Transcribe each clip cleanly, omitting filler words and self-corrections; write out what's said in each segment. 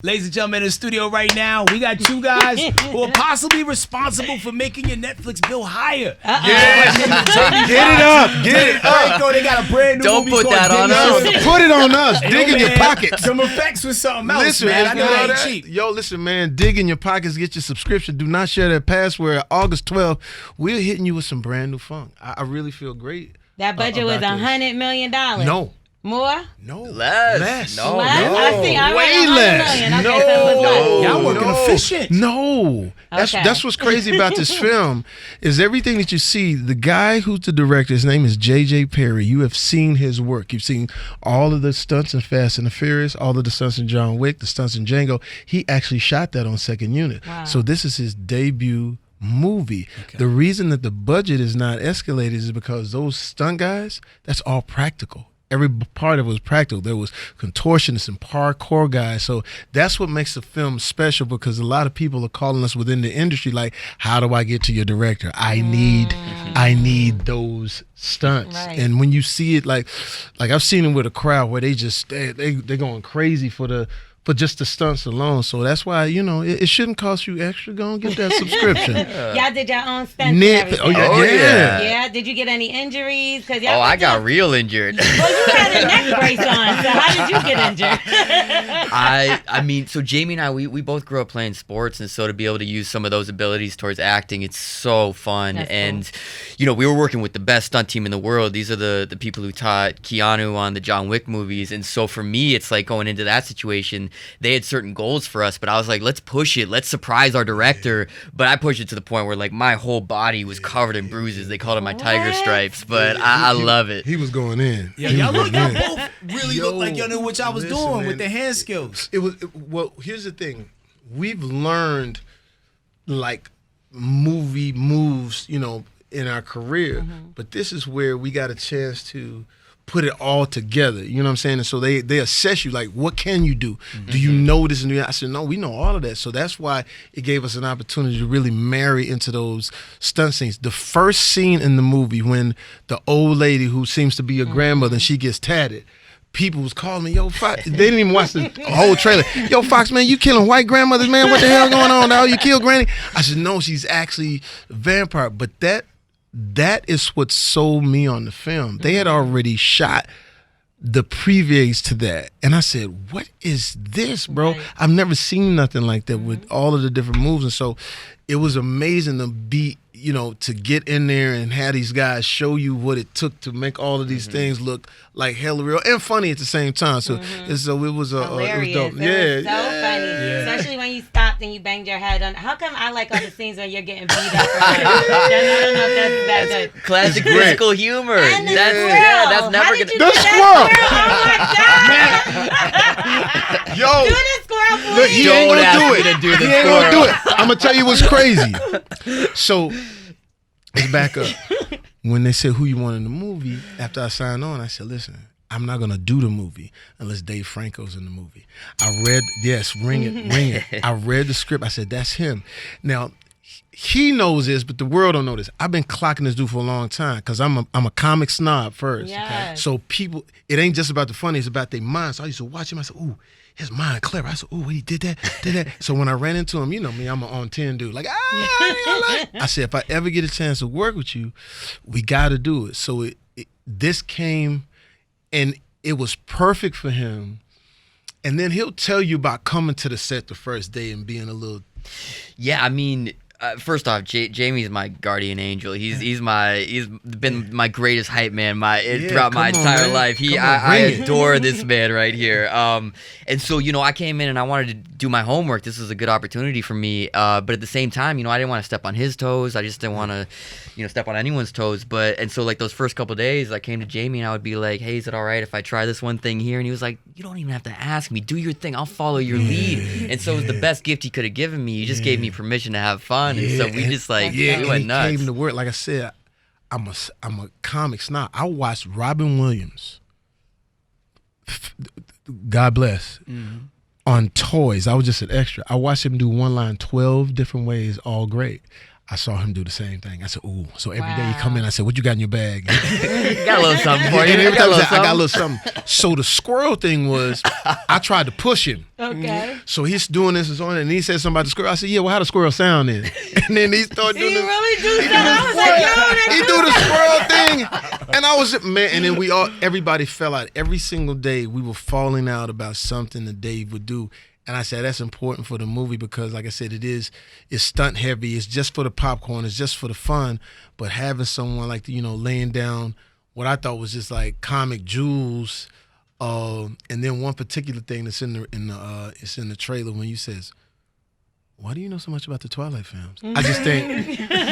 Ladies and gentlemen, in the studio right now, we got two guys who are possibly responsible for making your Netflix bill higher. Get it up. Get it up. Franco, they got a brand new Don't movie put called that on us. Put it on us. Dig in your pockets. Some effects with something else, Listen, man. I know that ain't cheap. Yo, listen, man. Dig in your pockets. Get your subscription. Do not share that password. August 12th, we're hitting you with some brand new funk. I really feel great. That budget was $100 million. No. More? No. Less. No. Less? No. I see. I Way read less. $100 million. Okay, so it was less. Y'all working efficient. No. That's what's crazy about this film is everything that you see. The guy who's the director, his name is J.J. Perry. You have seen his work. You've seen all of the stunts in Fast and the Furious, all of the stunts in John Wick, the stunts in Django. He actually shot that on Second Unit. Wow. So this is his debut movie. Okay. The reason that the budget is not escalated is because those stunt guys, that's all practical. Every part of it was practical. There was contortionists and parkour guys. So that's what makes the film special, because a lot of people are calling us within the industry like, how do I get to your director? I need those stunts. Right. And when you see it, like I've seen it with a crowd where they're going crazy for just the stunts alone. So that's why, it shouldn't cost you extra. Go and get that subscription. Y'all did your own stunts and everything. Oh, yeah. Yeah. Did you get any injuries? I got real injured. Well, you had a neck brace on, so how did you get injured? I mean, so Jamie and I, we both grew up playing sports, and so to be able to use some of those abilities towards acting, it's so fun. That's and, cool. We were working with the best stunt team in the world. These are the people who taught Keanu on the John Wick movies. And so for me, it's like going into that situation, they had certain goals for us, but I was like, let's push it. Let's surprise our director. But I pushed it to the point where like my whole body was covered in bruises. They called it my tiger stripes, but I love it. He was going in. Yeah, y'all both really look like y'all knew what y'all was doing with the hand skills. Well, here's the thing. We've learned like movie moves, in our career, but this is where we got a chance to put it all together, you know what I'm saying? And so they assess you, like, what can you do? Do you know this? And I said, no, we know all of that. So that's why it gave us an opportunity to really marry into those stunt scenes. The first scene in the movie when the old lady who seems to be a grandmother, and she gets tatted, people was calling me, yo, Fox. They didn't even watch the whole trailer. Yo, Fox, man, you killing white grandmothers, man. What the hell going on now? You killed Granny? I said, no, she's actually a vampire. But that is what sold me on the film. They had already shot the previews to that. And I said, what is this, bro? Right. I've never seen nothing like that with all of the different moves. And so it was amazing to be, to get in there and have these guys show you what it took to make all of these things look like hella real and funny at the same time. So, so it was hilarious. It was dope. It was so funny, especially when you stopped and you banged your head on. How come I like all the scenes where you're getting beat up? I don't know if that's that good. Classic physical humor. And the That's squirrel. never How gonna. did you The do squirrel. that squirrel? Oh my god! Yo, Do the squirrel, please. look, he ain't Don't gonna ask do me it. to do the He ain't gonna do squirrel. it. I'm gonna tell you what's crazy. So let's back up. When they said who you want in the movie, after I signed on, I said, listen, I'm not gonna do the movie unless Dave Franco's in the movie. Ring it. I read the script. I said, that's him. Now, he knows this, but the world don't know this. I've been clocking this dude for a long time because I'm a comic snob first. Yes. Okay? So people, it ain't just about the funny, it's about their mind. So I used to watch him. I said, ooh, his mind clever. I said, ooh, he did that. So when I ran into him, you know me, I'm an on 10 dude. Like, I said, if I ever get a chance to work with you, we got to do it. So this came, and it was perfect for him. And then he'll tell you about coming to the set the first day and being a little. Yeah, I mean, first off, Jamie's my guardian angel. He's been my greatest hype man throughout my entire life. I adore this man right here. And so I came in and I wanted to do my homework. This was a good opportunity for me. But at the same time, I didn't want to step on his toes. I just didn't want to step on anyone's toes. And so like those first couple of days, I came to Jamie and I would be like, hey, is it all right if I try this one thing here? And he was like, you don't even have to ask me. Do your thing. I'll follow your lead. And so it was the best gift he could have given me. He just gave me permission to have fun. And so we just we went nuts. He came to work. Like I said, I'm a comic snob. I watched Robin Williams, God bless, on Toys. I was just an extra. I watched him do one line 12 different ways, all great. I saw him do the same thing. I said, ooh. So every day he come in, I said, what you got in your bag? Got a little something for you. And every time I got a little something. So the squirrel thing was, I tried to push him. Okay. So he's doing this and so on, and he said something about the squirrel. I said, yeah, well, how the squirrel sound then? And then he started doing He this. really do that? I was like, yo, He do the squirrel thing. And I was, man, and then everybody fell out. Every single day we were falling out about something that Dave would do. And I said, that's important for the movie because, like I said, it's stunt heavy. It's just for the popcorn. It's just for the fun. But having someone like, laying down what I thought was just like comic jewels. And then one particular thing that's in the trailer when you says, why do you know so much about the Twilight films? I just think,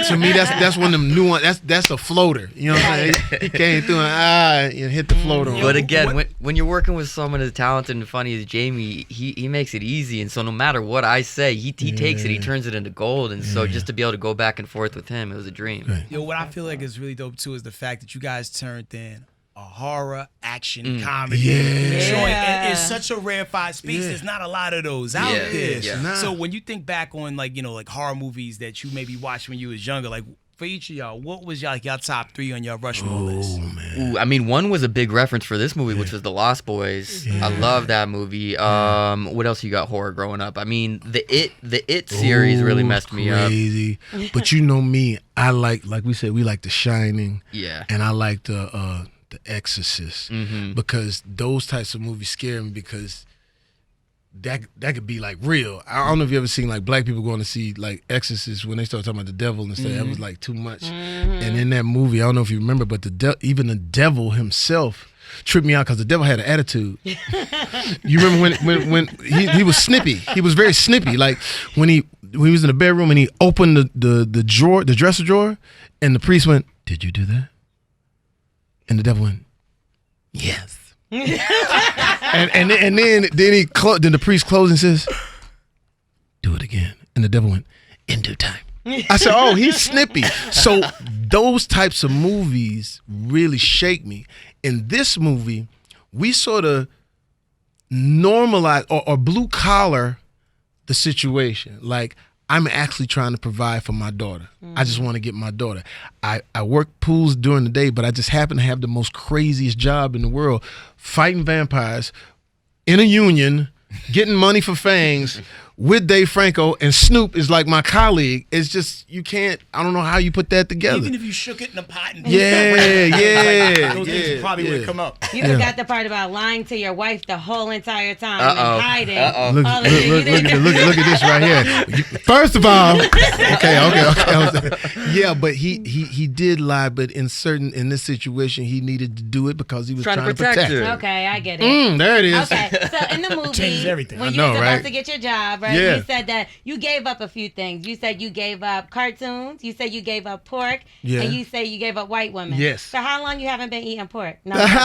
to me, that's one of them new ones. That's a floater. You know what I'm saying? He came through and hit the floater. But again, when you're working with someone as talented and funny as Jamie, he makes it easy. And so no matter what I say, he takes it, he turns it into gold. And so just to be able to go back and forth with him, it was a dream. Right. Yo, what I feel like is really dope too is the fact that you guys turned in a horror action comedy joint. And it's such a rarefied space. There's not a lot of those out there. Yeah. So when you think back on like horror movies that you maybe watched when you was younger, like for each of y'all, what was y'all top 3 on your Rushmore list? Man. Ooh, I mean, one was a big reference for this movie, which was The Lost Boys. I love that movie. What else you got horror growing up? I mean, the It series really messed me up. Crazy. But you know me, I like we said, we like The Shining. Yeah. And I like The Exorcist, because those types of movies scare me because that could be like real. I don't know if you ever seen like black people going to see like Exorcist when they start talking about the devil and stuff. That was like too much. And in that movie, I don't know if you remember, but even the devil himself tripped me out because the devil had an attitude. You remember when he was snippy? He was very snippy. Like when he was in the bedroom and he opened the drawer, the dresser drawer, and the priest went, "Did you do that?" And the devil went, "Yes." and then the priest closed and says, "Do it again." And the devil went, "In due time." I said, "Oh, he's snippy." So those types of movies really shake me. In this movie, we sort of normalize or blue collar the situation. Like, I'm actually trying to provide for my daughter. I just want to get my daughter. I work pools during the day, but I just happen to have the most craziest job in the world, fighting vampires in a union, getting money for fangs with Dave Franco, and Snoop is like my colleague. It's just, I don't know how you put that together. Even if you shook it in a pot and those things probably would come up. You forgot the part about lying to your wife the whole entire time and hiding. Look at this right here. First of all, okay. Yeah, but he did lie, but in this situation, he needed to do it because he was trying to protect her. Okay, I get it. There it is. Okay, so in the movie, changes everything. when you were supposed to get your job, right? Yeah. You said that you gave up a few things. You said you gave up cartoons. You said you gave up pork. Yeah. And you say you gave up white women. Yes. So how long you haven't been eating pork? No. Did you have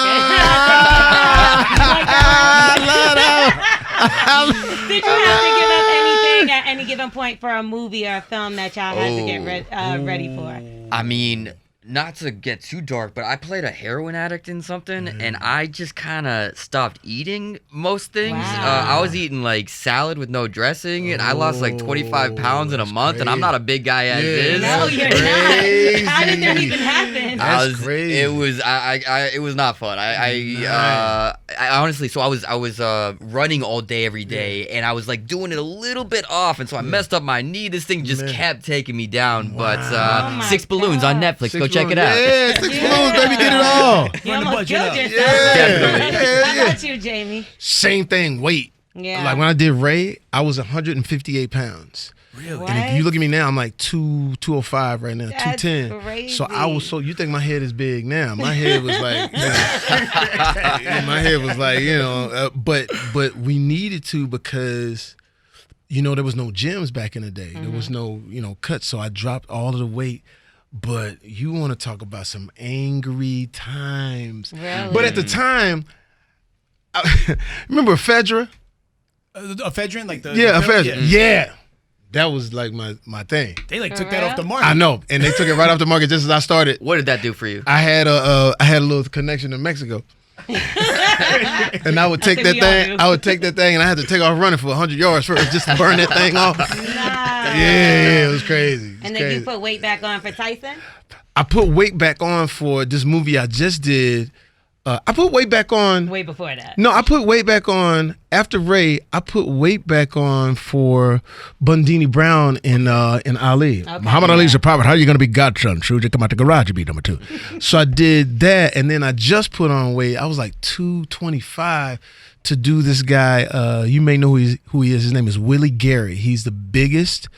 to give up anything at any given point for a movie or a film that y'all had to get ready for? I mean, not to get too dark, but I played a heroin addict in something, and I just kind of stopped eating most things. Wow. I was eating like salad with no dressing, and I lost like 25 pounds in a month, and I'm not a big guy as is. No, you're crazy. not. How did that even happen? That's crazy. It was not fun. I honestly, so I was running all day every day, and I was like doing it a little bit off, and so I messed up my knee. This thing just kept taking me down. Wow. But Six Balloons on Netflix. Go check it out. Yeah, Six Balloons, baby, get it all. You almost killed yourself. Yeah. How about you, Jamie? Same thing, weight. Yeah. Like when I did Ray, I was 158 pounds. Really? What? And if you look at me now, I'm like 205 right now, That's 210. crazy. So you think my head is big now? My head was like, my head was like, but we needed to because, there was no gyms back in the day. There was no, cuts. So I dropped all of the weight. But you want to talk about some angry times. Really? But at the time, remember ephedra? Ephedrine? Like the ephedra. Yeah. That was like my thing. They For took that real? off the market. I know. And they took it right off the market just as I started. What did that do for you? I had a little connection to Mexico. And I would take that thing. I would take that thing, and I had to take off running for 100 yards first just to burn that thing off. Yeah, it was crazy. And then you put weight back on for Tyson? I put weight back on for this movie I just did. I put weight back on way before that. No, I put weight back on after Ray. I put weight back on for Bundini Brown in Ali. Okay, Muhammad Ali's a prophet. How are you going to be God's son? Should you come out the garage and be number 2? So I did that, and then I just put on weight. I was like 225 to do this guy. You may know who he is. His name is Willie Gary. He's the biggest,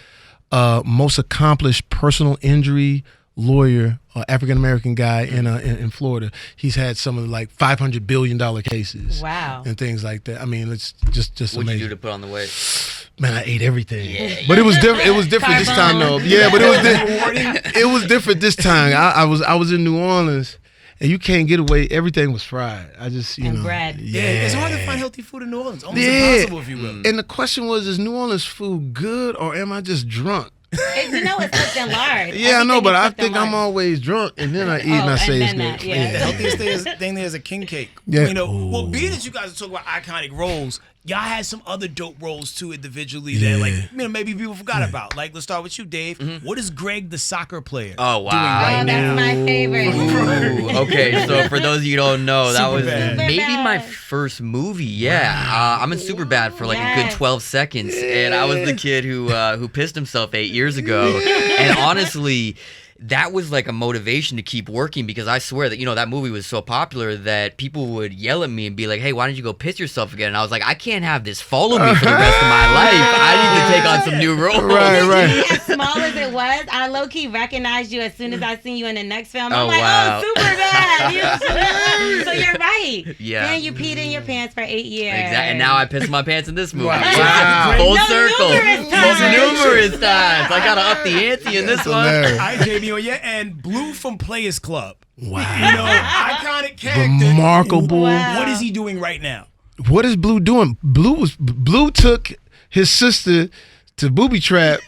most accomplished personal injury lawyer, African American guy in Florida. He's had some of like $500 billion cases. Wow. And things like that. I mean, it's just amazing. What'd you do to put on the weight? Man, I ate everything. Yeah. But it was different. It was different this time, though. Yeah, but it was different this time. I was in New Orleans. And you can't get away. Everything was fried. I just, you know. Bread. Yeah, it's hard to find healthy food in New Orleans. Almost impossible, if you will. And the question was, is New Orleans food good or am I just drunk? You know it's cooked in lard. Yeah, I know, but I think I'm always drunk, and then I eat and I say it's good. The healthiest thing there is a king cake. Yeah. You know, well, being that you guys are talking about iconic roles, y'all had some other dope roles too individually that, like, you know, maybe people forgot about. Like, let's start with you, Dave. Mm-hmm. What is Greg, the soccer player, doing right now? That's my favorite. Ooh, okay, so for those of you who don't know, that was Superbad. maybe my first movie. Yeah, I'm in Superbad for like a good 12 seconds, and I was the kid who pissed himself 8 years ago. And honestly, that was like a motivation to keep working, because I swear that, you know, that movie was so popular that people would yell at me and be like, hey, why don't you go piss yourself again? And I was like, I can't have this follow me for the rest of my life. I need to take on some new roles. Right. As small as it was, I low-key recognized you as soon as I seen you in the next film. Oh, I'm like, wow. oh, Superbad. So you're right. Yeah. And you peed in your pants for 8 years. Exactly. And now I piss my pants in this movie. Wow. Full No, circle. Numerous times. I got to up the ante in this one. All right, Jamie, on your end, Blue from Players Club. Wow. You know, iconic character. Remarkable. Wow. What is he doing right now? What is Blue doing? Blue took his sister to Booby Trap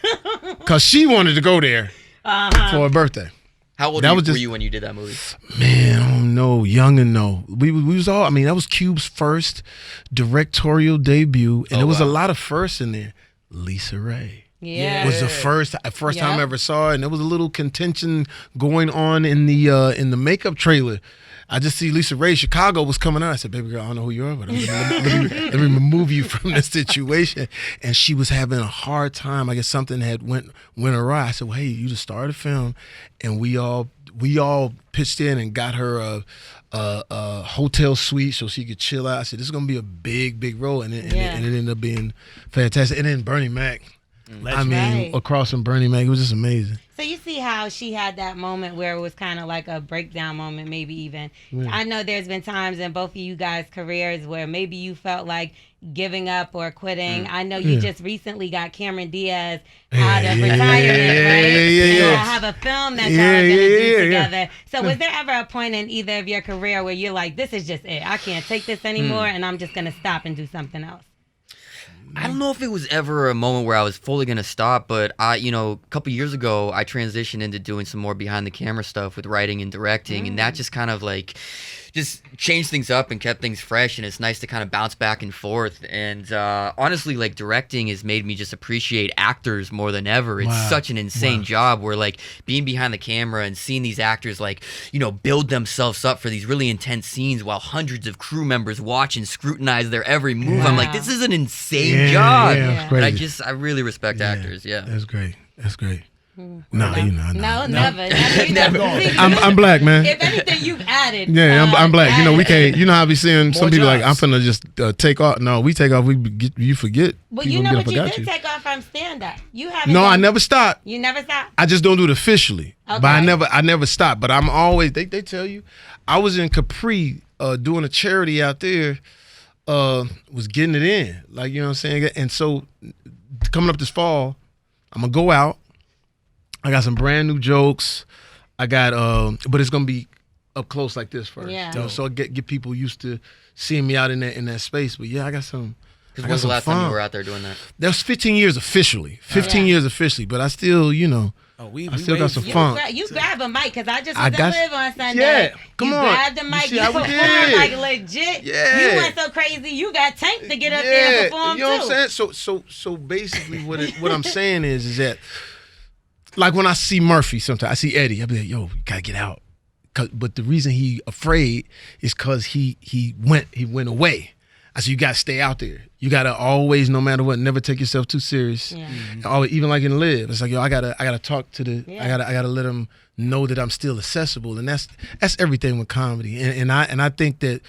because she wanted to go there for her birthday. How old were you when you did that movie? Man, I don't know. Young and no. We was all, I mean, that was Cube's first directorial debut, and there was a lot of firsts in there. Lisa Ray. Yeah. Was the first time I ever saw her, and there was a little contention going on in the makeup trailer. I just see Lisa Ray. Chicago was coming out. I said, "Baby girl, I don't know who you are, but let me remove you from this situation." And she was having a hard time. I guess something had went awry. I said, "Well, hey, you just started a film," and we all pitched in and got her a hotel suite so she could chill out. I said, "This is gonna be a big role," and it ended up being fantastic. And then Bernie Mac. I mean, across from Bernie Mac, it was just amazing. So you see how she had that moment where it was kind of like a breakdown moment, maybe even. Yeah. I know there's been times in both of you guys' careers where maybe you felt like giving up or quitting. I know you just recently got Cameron Diaz out of retirement, right? Yeah. I have a film that y'all are going to do together. So was there ever a point in either of your career where you're like, this is just it. I can't take this anymore, and I'm just going to stop and do something else? I don't know if it was ever a moment where I was fully going to stop, but a couple years ago, I transitioned into doing some more behind the camera stuff with writing and directing, and that just kind of like just changed things up and kept things fresh, and it's nice to kind of bounce back and forth. And honestly, like, directing has made me just appreciate actors more than ever. It's such an insane job where, like, being behind the camera and seeing these actors, like, build themselves up for these really intense scenes while hundreds of crew members watch and scrutinize their every move. I'm like, this is an insane job. And I really respect actors. Yeah. That's great. No, never. I'm black, man. If anything, you've added. Yeah, I'm black. We can't. You know how I be seeing some people like, I'm finna just take off. No, we take off. You forget. Well, you know what you did take off from stand up. You haven't. No, I never stopped. You never stopped. I just don't do it officially. Okay. But I never stopped. But I'm always. They tell you, I was in Capri doing a charity out there. Was getting it in, like, you know what I'm saying. And so coming up this fall, I'm gonna go out. I got some brand new jokes. I got, but it's gonna be up close like this first. Yeah. So I get people used to seeing me out in that space. But yeah, I got some. When was the last time you were out there doing that? That was 15 years officially. 15 years officially. But I still, Oh, we still got some funk. You grab a mic because I just was at Live on Sunday. Yeah, come on. You grabbed the mic. You performed like legit. Yeah. You went so crazy. You got Tank to get up there and perform you know too. what I'm saying? So basically, what I'm saying is that, like when I see Murphy, sometimes I see Eddie, I be like, yo, you gotta get out. But the reason he afraid is because he went away. I said, you got to stay out there. You got to always, no matter what, never take yourself too serious. Yeah. Always, even like in Live, it's like, yo, I gotta talk to the, I gotta let them know that I'm still accessible, and that's everything with comedy. And I think that,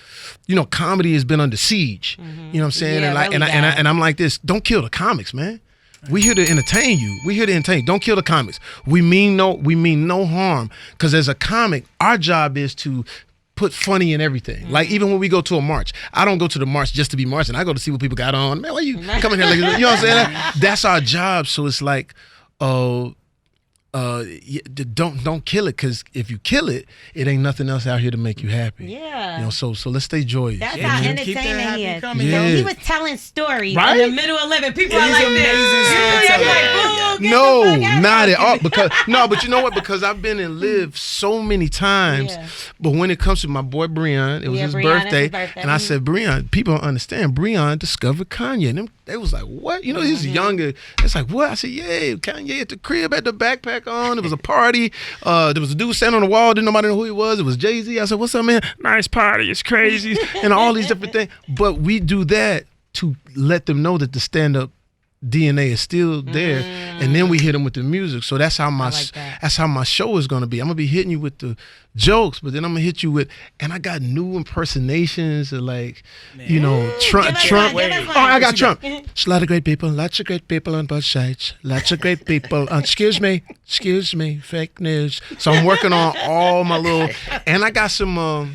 comedy has been under siege. You know what I'm saying? Yeah, and I'm like this. Don't kill the comics, man. We here to entertain you. We here to entertain. Don't kill the comics. We mean no harm. Because as a comic, our job is to put funny in everything. Like even when we go to a march, I don't go to the march just to be marching. I go to see what people got on. Man, why you coming here? Like, you know what I'm saying? That's our job. So it's like, don't kill it, because if you kill it, it ain't nothing else out here to make you happy. Yeah. So let's stay joyous. That's how entertaining he is. Yeah. He was telling stories right? in the middle of living. People are like this. No, not at all. But you know what? Because I've been in Live so many times. Yeah. But when it comes to my boy Breon, it was his birthday. And I said, Breon, people don't understand. Breon discovered Kanye. And they was like, what? He's younger. It's like, what? I said, yeah, Kanye at the crib, had the backpack on. It was a party. There was a dude standing on the wall. Didn't nobody know who he was. It was Jay-Z. I said, what's up, man? Nice party. It's crazy. And all these different things. But we do that to let them know that the stand-up DNA is still there, and then we hit them with the music. So that's how my show is gonna be. I'm gonna be hitting you with the jokes, but then I'm gonna hit you with, and I got new impersonations of like, Trump. Oh, I got Trump. There's a lot of great people, lots of great people on both sides, lots of great people. Excuse me, fake news. So I'm working on all my little, and I got some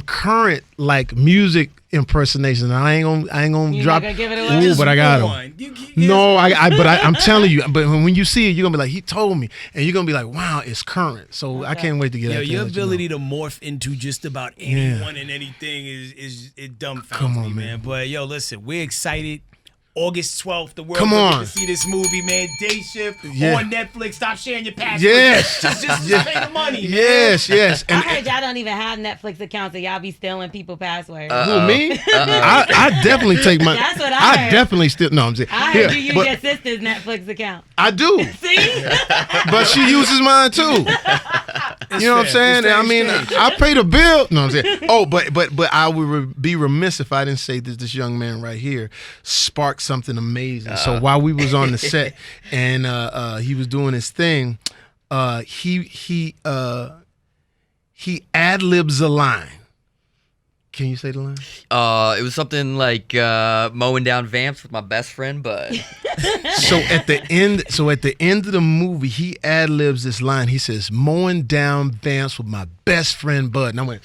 current like music impersonations. I ain't gonna drop. Not gonna give it away? Ooh, but I got them. No, I'm telling you. But when you see it, you're gonna be like, he told me, and you're gonna be like, wow, it's current. So I can't wait to get. Your ability to morph into just about anyone and anything is it dumbfounds me, man. But listen, we're excited. August 12th, the world will get to see this movie, man. Day Shift on Netflix. Stop sharing your password. Yes. Just pay the money. Yes. I heard y'all don't even have Netflix accounts, so y'all be stealing people's passwords. Who, me? I definitely take my. That's what I heard. Definitely still. No, I'm saying. I heard you use your sister's Netflix account. I do. See? But she uses mine too. You know what I'm saying? I mean, I pay the bill. No, I'm saying. Oh, but I would be remiss if I didn't say that this young man right here sparked something amazing. So while we was on the set and he was doing his thing, he ad-libs a line. Can you say the line? It was something like mowing down vamps with my best friend Bud. So at the end of the movie, he ad-libs this line. He says, "Mowing down vamps with my best friend Bud." And I went,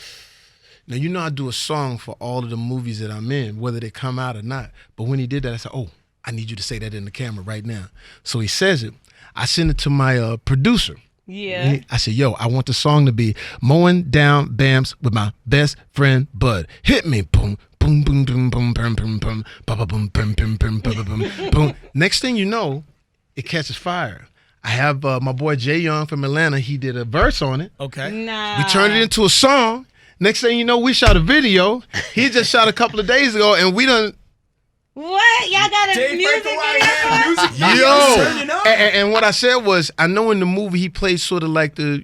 now I do a song for all of the movies that I'm in, whether they come out or not. But when he did that, I said, "Oh, I need you to say that in the camera right now." So he says it. I send it to my producer. Yeah. I said, "Yo, I want the song to be mowing down vamps with my best friend Bud. Hit me, boom, boom, boom, boom, boom, boom, boom, boom, boom, boom, boom, boom, boom, boom, boom." Next thing you know, it catches fire. I have my boy Jay Young from Atlanta. He did a verse on it. Okay. Nah. We turned it into a song. Next thing you know, we shot a video. He just shot a couple of days ago, and we done. What? Y'all got a music video? Yo! And what I said was, I know in the movie he plays sort of like the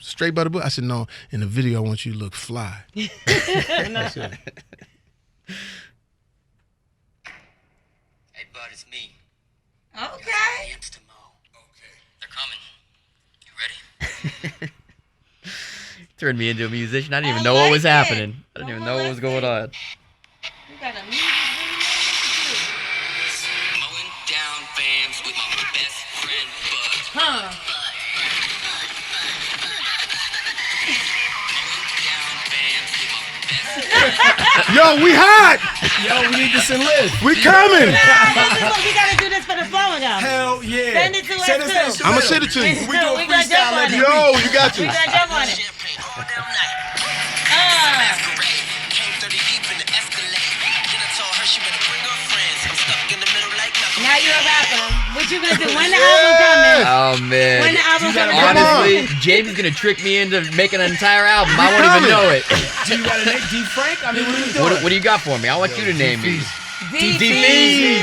straight by the book. I said, no, in the video I want you to look fly. That's it. Hey, Bud, it's me. Okay. They're coming. You ready? Turned me into a musician. I didn't even know what was happening. I didn't even know what was going on. You got a music video? Mowing down vamps with my best friend Bud. Huh. Yo, we hot! Yo, we need this in Live. We coming! We gotta do this for the flowing up. Hell yeah. Send it to us too. I'm gonna send it to you. We do a We gonna jump freestyle on it. Yo, you got to. We gonna jump on it. Now right, you're a rapper. What you gonna do? When the album coming? Oh man. When the album coming? Honestly, James is gonna trick me into making an entire album. I won't even know it. Do you got a name? D Frank? I mean, what are you doing? What do you got for me? I want you to name me. D.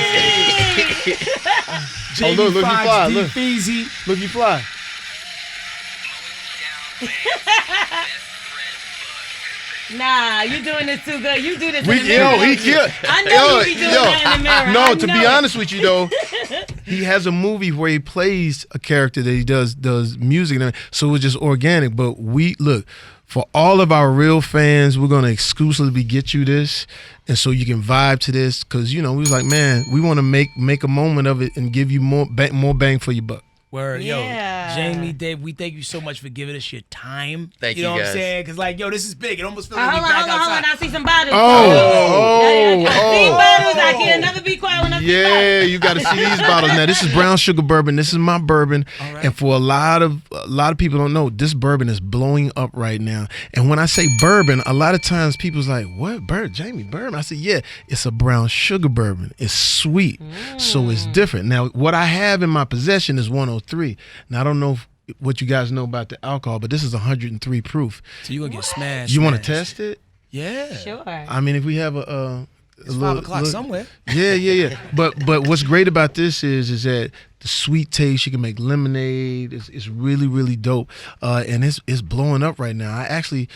Oh, look, you fly. Look, Feezy. look, you fly. Nah, you doing this too good. You do this in the He mirror. killed. I know you be doing that in the mirror. No, to be honest with you though, he has a movie where he plays a character that he does music, and so it's just organic. But we look for all of our real fans. We're gonna exclusively get you this, and so you can vibe to this because we was like, man, we want to make a moment of it and give you more bang for your buck. Word, Yeah. yo, Jamie, Dave, we thank you so much for giving us your time. Thank you, know what guys. I'm saying? Because, like, yo, this is big. It almost feels like Hold we back on. outside. I see some bottles. Oh. I see bottles. I can't never be quiet when I see bottles. Yeah, you got to see these bottles. Now, this is brown sugar bourbon. This is my bourbon. Right. And for a lot of people don't know, this bourbon is blowing up right now. And when I say bourbon, a lot of times people's like, what, bourbon? Jamie, bourbon? I said, yeah, it's a brown sugar bourbon. It's sweet, so it's different. Now, what I have in my possession is 103. Now, I don't know what you guys know about the alcohol, but this is 103 proof. So you're going to get smashed. You want to test it? Yeah. Sure. I mean, if we have a It's 5 o'clock somewhere. Yeah. But what's great about this is that the sweet taste. You can make lemonade. It's really, really dope. And it's blowing up right now. I actually,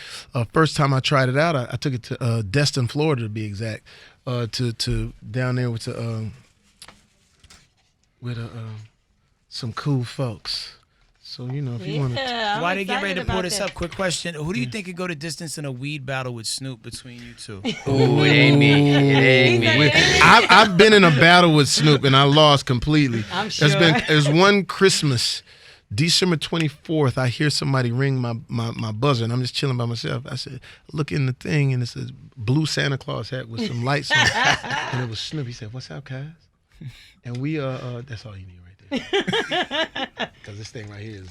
first time I tried it out, I took it to Destin, Florida to be exact, to down there with some cool folks. So, if you want to. Why they get ready to pull this up? Quick question. Who do you think could go to distance in a weed battle with Snoop between you two? Ooh, it ain't me. It ain't me. I've been in a battle with Snoop and I lost completely. I'm sure. There's one Christmas, December 24th, I hear somebody ring my buzzer and I'm just chilling by myself. I said, look in the thing and it's a blue Santa Claus hat with some lights on it. And it was Snoop. He said, what's up, guys? And we, that's all you need right there. Because this thing right here is.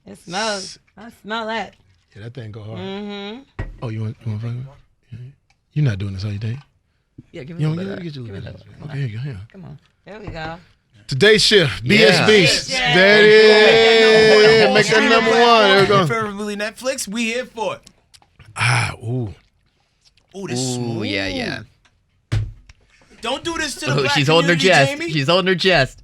It smells. I smell that. Yeah, that thing go hard. Mm-hmm. Oh, you want to fuck with me? You're not doing this all day? Yeah, give me a little bit of that. Get you a little bit. Okay, here you go. Here. Come on. There we go. Today's shift, Yeah. BSB. Yeah. That is. Make that number one. There we go. Preferably Netflix. We here for it. Ooh. Ooh, this Ooh, smooth. yeah. Don't do this to the Oh, black she's holding her community, chest. Jamie. She's holding her chest.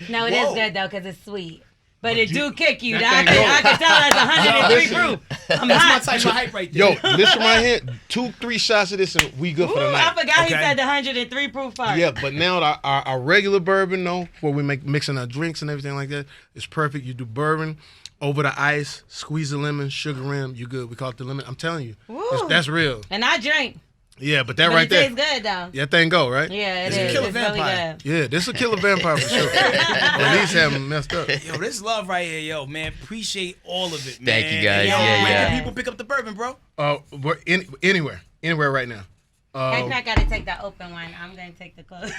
No, it Whoa. is good though because it's sweet. But it do kick you. that I thing can tell that's 103 proof. I'm That's hot. my type of hype right there. Yo, listen right here. 2-3 shots of this and we good for the Ooh, I night. forgot he Okay. said the 103 proof part. Yeah, but now our regular bourbon, though, where we mixing our drinks and everything like that, is perfect. You do bourbon over the ice, squeeze the lemon, sugar rim, you good. We call it the lemon. I'm telling you, Woo. that's real. And I drink. Yeah, but that But right it there, tastes good though. yeah, that thing go, right? Yeah, It's it a is. killer It's really vampire. good. Yeah, this is a killer vampire for sure. At least haven't messed up. Yo, this love right here, yo, man. Appreciate all of it, man. Thank you, guys. Yo, Yeah, where yeah. can people pick up the bourbon, bro? We're anywhere right now. Hey, Crack got to take the open one. I'm going to take the closed.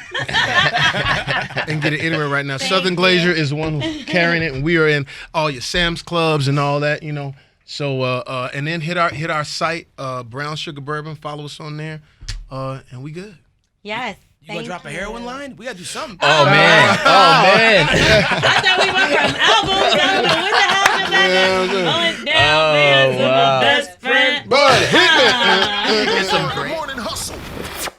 And get it anywhere right now. Thank Southern you. Glacier is the one who's carrying it, and we are in all your Sam's Clubs and all that, So and then hit our site, Brown Sugar Bourbon. Follow us on there, and we good. Yes. You gonna drop a heroin line? We gotta do something. Oh man. I thought we went from albums. I don't know what the hell